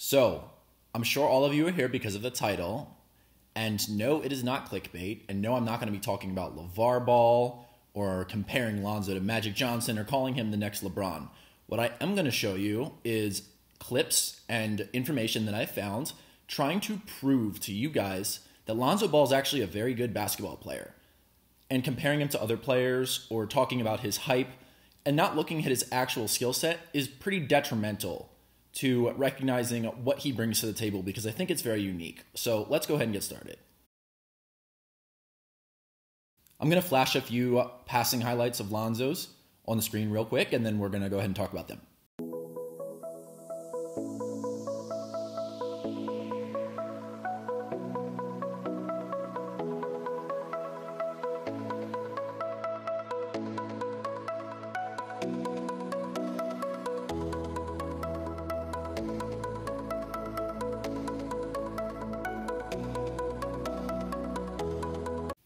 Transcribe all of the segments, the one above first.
So, I'm sure all of you are here because of the title. And no, it is not clickbait. And no, I'm not going to be talking about LeVar Ball or comparing Lonzo to Magic Johnson or calling him the next LeBron. What I am going to show you is clips and information that I found trying to prove to you guys that Lonzo Ball is actually a very good basketball player. And comparing him to other players or talking about his hype and not looking at his actual skill set is pretty detrimental to recognizing what he brings to the table, because I think it's very unique. So let's go ahead and get started. I'm going to flash a few passing highlights of Lonzo's on the screen real quick, and then we're going to go ahead and talk about them.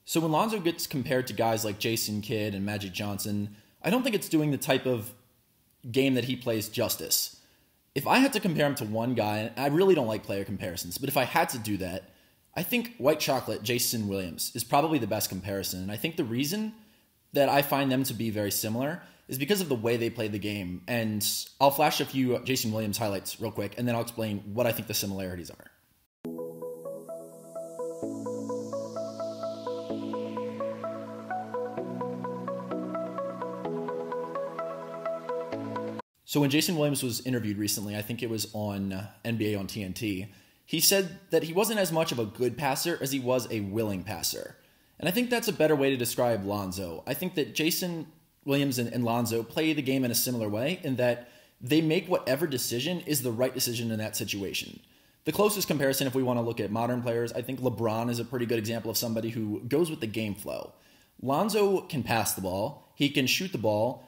So when Lonzo gets compared to guys like Jason Kidd and Magic Johnson, I don't think it's doing the type of game that he plays justice. If I had to compare him to one guy, I really don't like player comparisons, but if I had to do that, I think White Chocolate, Jason Williams, is probably the best comparison. And I think the reason that I find them to be very similar is because of the way they play the game. And I'll flash a few Jason Williams highlights real quick, and then I'll explain what I think the similarities are. So when Jason Williams was interviewed recently, I think it was on NBA on TNT, he said that he wasn't as much of a good passer as he was a willing passer. And I think that's a better way to describe Lonzo. I think that Jason Williams and Lonzo play the game in a similar way in that they make whatever decision is the right decision in that situation. The closest comparison, if we want to look at modern players, I think LeBron is a pretty good example of somebody who goes with the game flow. Lonzo can pass the ball, he can shoot the ball,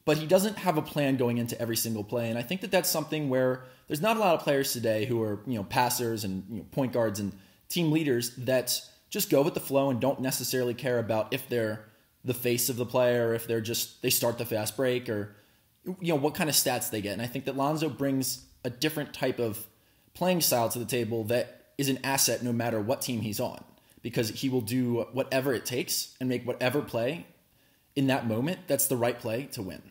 but he doesn't have a plan going into every single play. And I think that that's something where there's not a lot of players today who are, passers and point guards and team leaders that just go with the flow and don't necessarily care about if they're the face of the play or if they start the fast break or, what kind of stats they get. And I think that Lonzo brings a different type of playing style to the table that is an asset no matter what team he's on, because he will do whatever it takes and make whatever play in that moment that's the right play to win.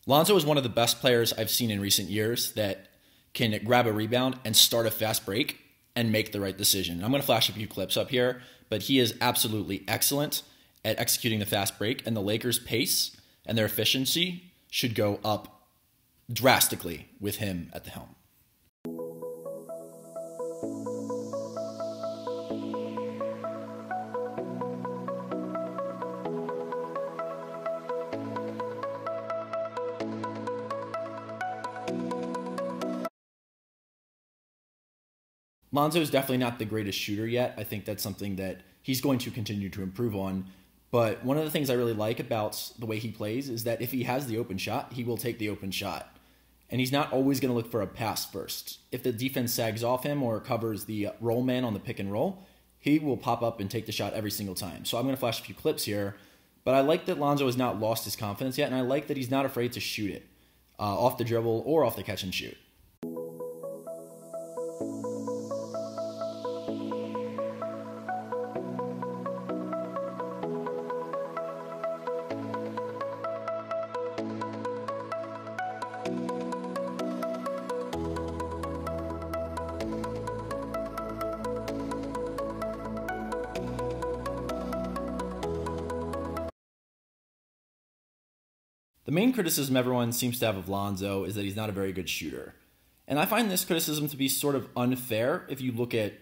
Lonzo is one of the best players I've seen in recent years that can grab a rebound and start a fast break and make the right decision. I'm going to flash a few clips up here, but he is absolutely excellent at executing the fast break, and the Lakers' pace and their efficiency should go up drastically with him at the helm. Lonzo is definitely not the greatest shooter yet. I think that's something that he's going to continue to improve on. But one of the things I really like about the way he plays is that if he has the open shot, he will take the open shot. And he's not always going to look for a pass first. If the defense sags off him or covers the roll man on the pick and roll, he will pop up and take the shot every single time. So I'm going to flash a few clips here. But I like that Lonzo has not lost his confidence yet, and I like that he's not afraid to shoot it off the dribble or off the catch and shoot. The main criticism everyone seems to have of Lonzo is that he's not a very good shooter. And I find this criticism to be sort of unfair if you look at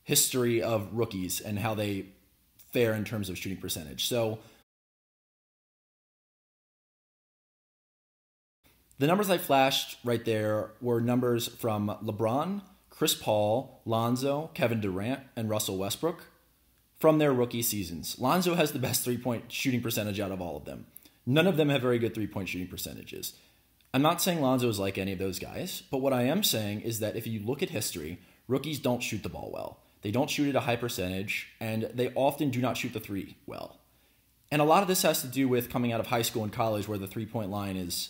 history of rookies and how they fare in terms of shooting percentage. So the numbers I flashed right there were numbers from LeBron, Chris Paul, Lonzo, Kevin Durant, and Russell Westbrook from their rookie seasons. Lonzo has the best three-point shooting percentage out of all of them. None of them have very good three-point shooting percentages. I'm not saying Lonzo is like any of those guys, but what I am saying is that if you look at history, rookies don't shoot the ball well. They don't shoot at a high percentage, and they often do not shoot the three well. And a lot of this has to do with coming out of high school and college where the three-point line is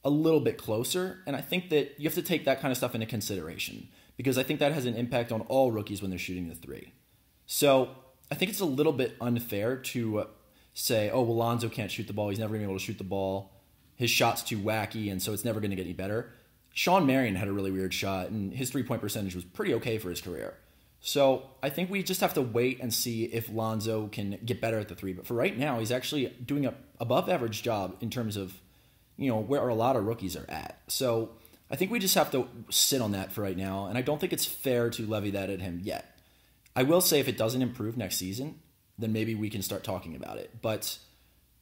a little bit closer. And I think that you have to take that kind of stuff into consideration because I think that has an impact on all rookies when they're shooting the three. So I think it's a little bit unfair to say, oh, well, Lonzo can't shoot the ball. He's never going to be able to shoot the ball. His shot's too wacky, and so it's never going to get any better. Sean Marion had a really weird shot, and his three-point percentage was pretty okay for his career. So I think we just have to wait and see if Lonzo can get better at the three. But for right now, he's actually doing an above-average job in terms of, where a lot of rookies are at. So I think we just have to sit on that for right now, and I don't think it's fair to levy that at him yet. I will say if it doesn't improve next season, then maybe we can start talking about it. But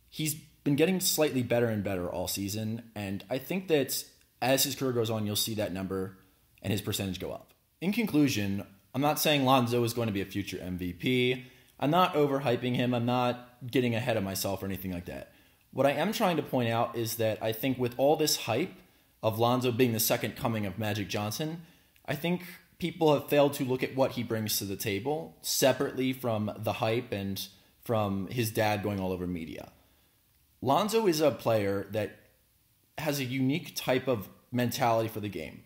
he's been getting slightly better and better all season, and I think that as his career goes on, you'll see that number and his percentage go up. In conclusion, I'm not saying Lonzo is going to be a future MVP. I'm not overhyping him. I'm not getting ahead of myself or anything like that. What I am trying to point out is that I think with all this hype of Lonzo being the second coming of Magic Johnson, I think people have failed to look at what he brings to the table separately from the hype and from his dad going all over media. Lonzo is a player that has a unique type of mentality for the game.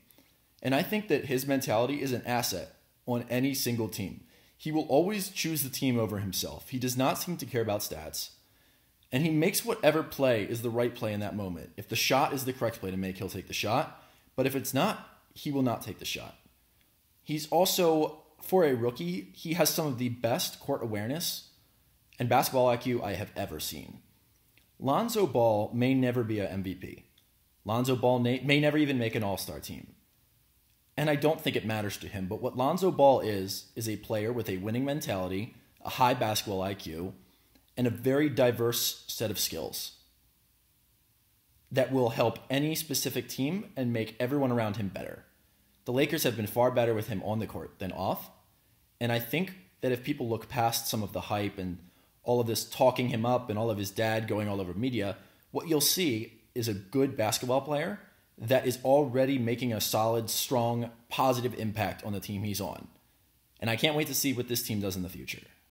And I think that his mentality is an asset on any single team. He will always choose the team over himself. He does not seem to care about stats. And he makes whatever play is the right play in that moment. If the shot is the correct play to make, he'll take the shot. But if it's not, he will not take the shot. He's also, for a rookie, he has some of the best court awareness and basketball IQ I have ever seen. Lonzo Ball may never be an MVP. Lonzo Ball may never even make an all-star team. And I don't think it matters to him. But what Lonzo Ball is a player with a winning mentality, a high basketball IQ, and a very diverse set of skills that will help any specific team and make everyone around him better. The Lakers have been far better with him on the court than off. And I think that if people look past some of the hype and all of this talking him up and all of his dad going all over media, what you'll see is a good basketball player that is already making a solid, strong, positive impact on the team he's on. And I can't wait to see what this team does in the future.